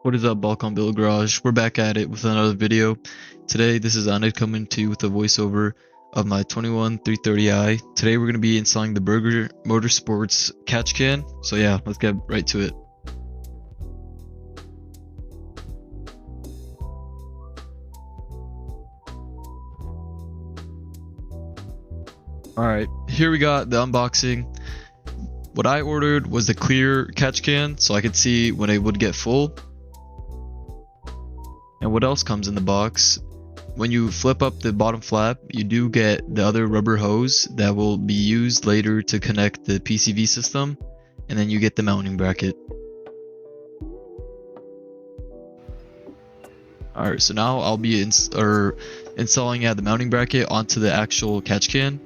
What is up, Balkan Build Garage? We're back at it with another video. Today, this is Anid coming to you with a voiceover of my 21 330i. Today, we're going to be installing the Burger Motorsports catch can. So yeah, let's get right to it. Alright, here we got the unboxing. What I ordered was the clear catch can, so I could see when it would get full. And what else comes in the box? When you flip up the bottom flap, you do get the other rubber hose that will be used later to connect the PCV system, and then you get the mounting bracket. Alright, so now I'll be installing the mounting bracket onto the actual catch can.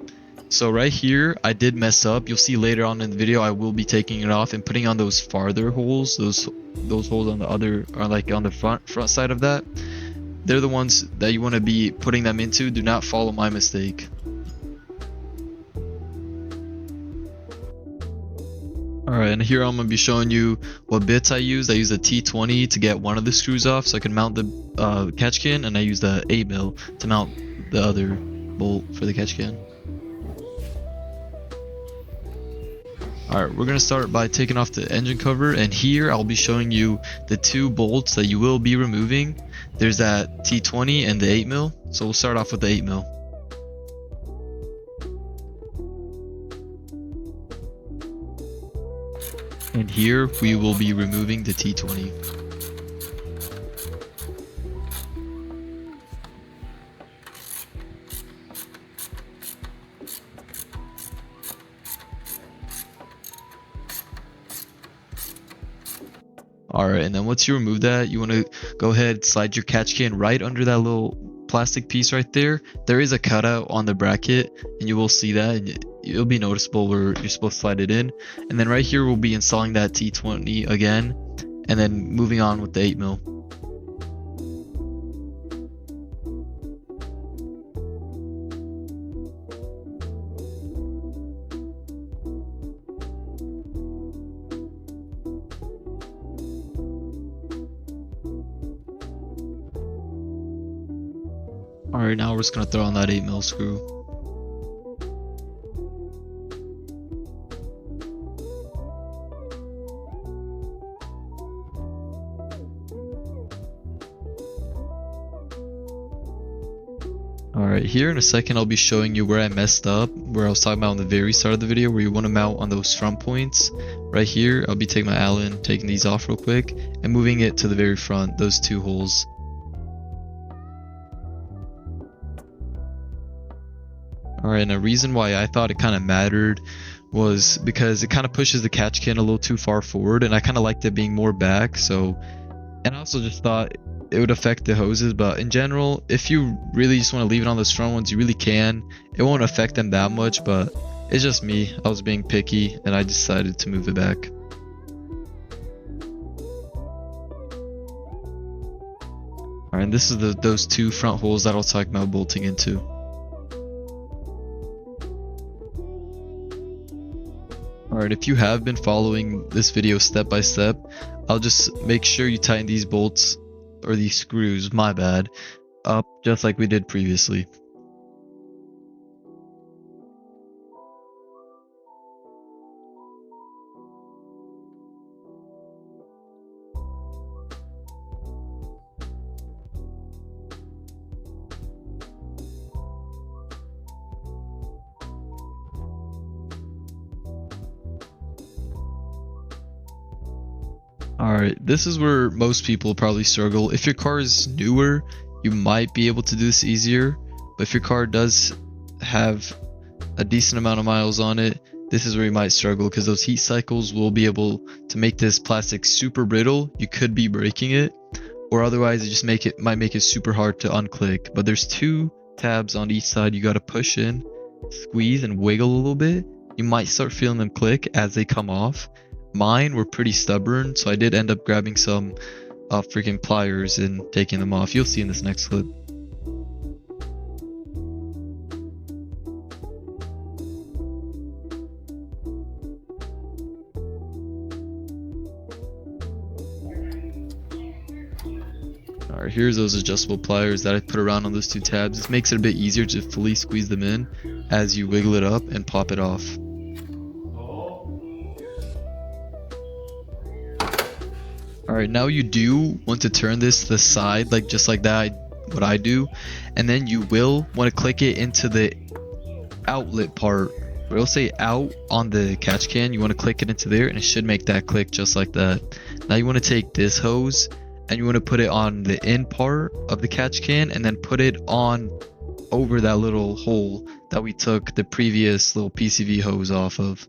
So right here, I did mess up. You'll see later on in the video, I will be taking it off and putting on those farther holes. Those holes on the other, or like on the front side of that. They're the ones that you want to be putting them into. Do not follow my mistake. Alright, and here I'm going to be showing you what bits I used. I used a T20 to get one of the screws off so I can mount the catch can, and I used the 8mm to mount the other bolt for the catch can. Alright, we're going to start by taking off the engine cover, and here I'll be showing you the two bolts that you will be removing. There's that T20 and the 8mm, so we'll start off with the 8mm. And here we will be removing the T20. Alright, and then once you remove that, you want to go ahead, slide your catch can right under that little plastic piece right there. There is a cutout on the bracket, and you will see that, and it'll be noticeable where you're supposed to slide it in. And then right here, we'll be installing that T20 again, and then moving on with the 8mm. Alright, now we're just going to throw on that 8mm screw. Alright, here in a second I'll be showing you where I messed up, where I was talking about on the very start of the video, where you want to mount on those front points. Right here, I'll be taking my Allen, taking these off real quick, and moving it to the very front, those two holes. Alright, and a reason why I thought it kind of mattered was because it kind of pushes the catch can a little too far forward, and I kind of liked it being more back, so... And I also just thought it would affect the hoses, but in general, if you really just want to leave it on those front ones, you really can. It won't affect them that much, but it's just me. I was being picky, and I decided to move it back. Alright, and this is those two front holes that I'll talk about bolting into. Alright, if you have been following this video step by step, I'll just make sure you tighten these bolts, or these screws, my bad, up just like we did previously. Alright, this is where most people probably struggle. If your car is newer, you might be able to do this easier, but if your car does have a decent amount of miles on it, this is where you might struggle, because those heat cycles will be able to make this plastic super brittle. You could be breaking it, or otherwise it just might make it super hard to unclick. But there's two tabs on each side. You got to push in, squeeze, and wiggle a little bit. You might start feeling them click as they come off. Mine were pretty stubborn, so I did end up grabbing some freaking pliers and taking them off. You'll see in this next clip. Alright, here's those adjustable pliers that I put around on those two tabs. This makes it a bit easier to fully squeeze them in as you wiggle it up and pop it off. Alright, now you do want to turn this to the side, like just like that, what I do, and then you will want to click it into the outlet part, where it'll say out on the catch can. You want to click it into there and it should make that click just like that. Now you want to take this hose and you want to put it on the end part of the catch can and then put it on over that little hole that we took the previous little PCV hose off of.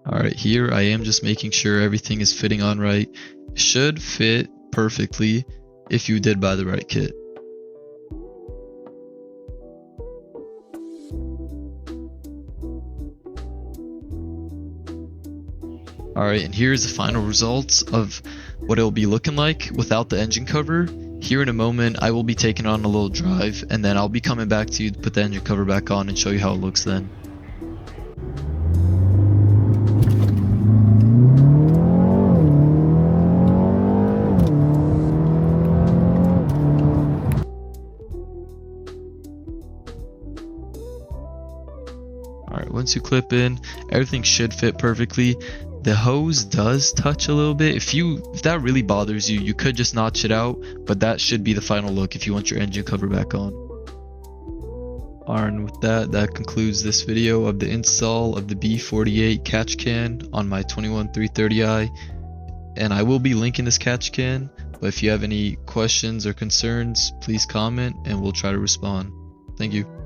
Alright, here I am just making sure everything is fitting on right. It should fit perfectly if you did buy the right kit. Alright, and here's the final results of what it'll be looking like without the engine cover. Here in a moment I will be taking on a little drive and then I'll be coming back to you to put the engine cover back on and show you how it looks then. Alright, once you clip in, everything should fit perfectly. The hose does touch a little bit. If that really bothers you, you could just notch it out, but that should be the final look if you want your engine cover back on. Alright, and with that concludes this video of the install of the B48 catch can on my 21330i. And I will be linking this catch can, but if you have any questions or concerns, please comment and we'll try to respond. Thank you.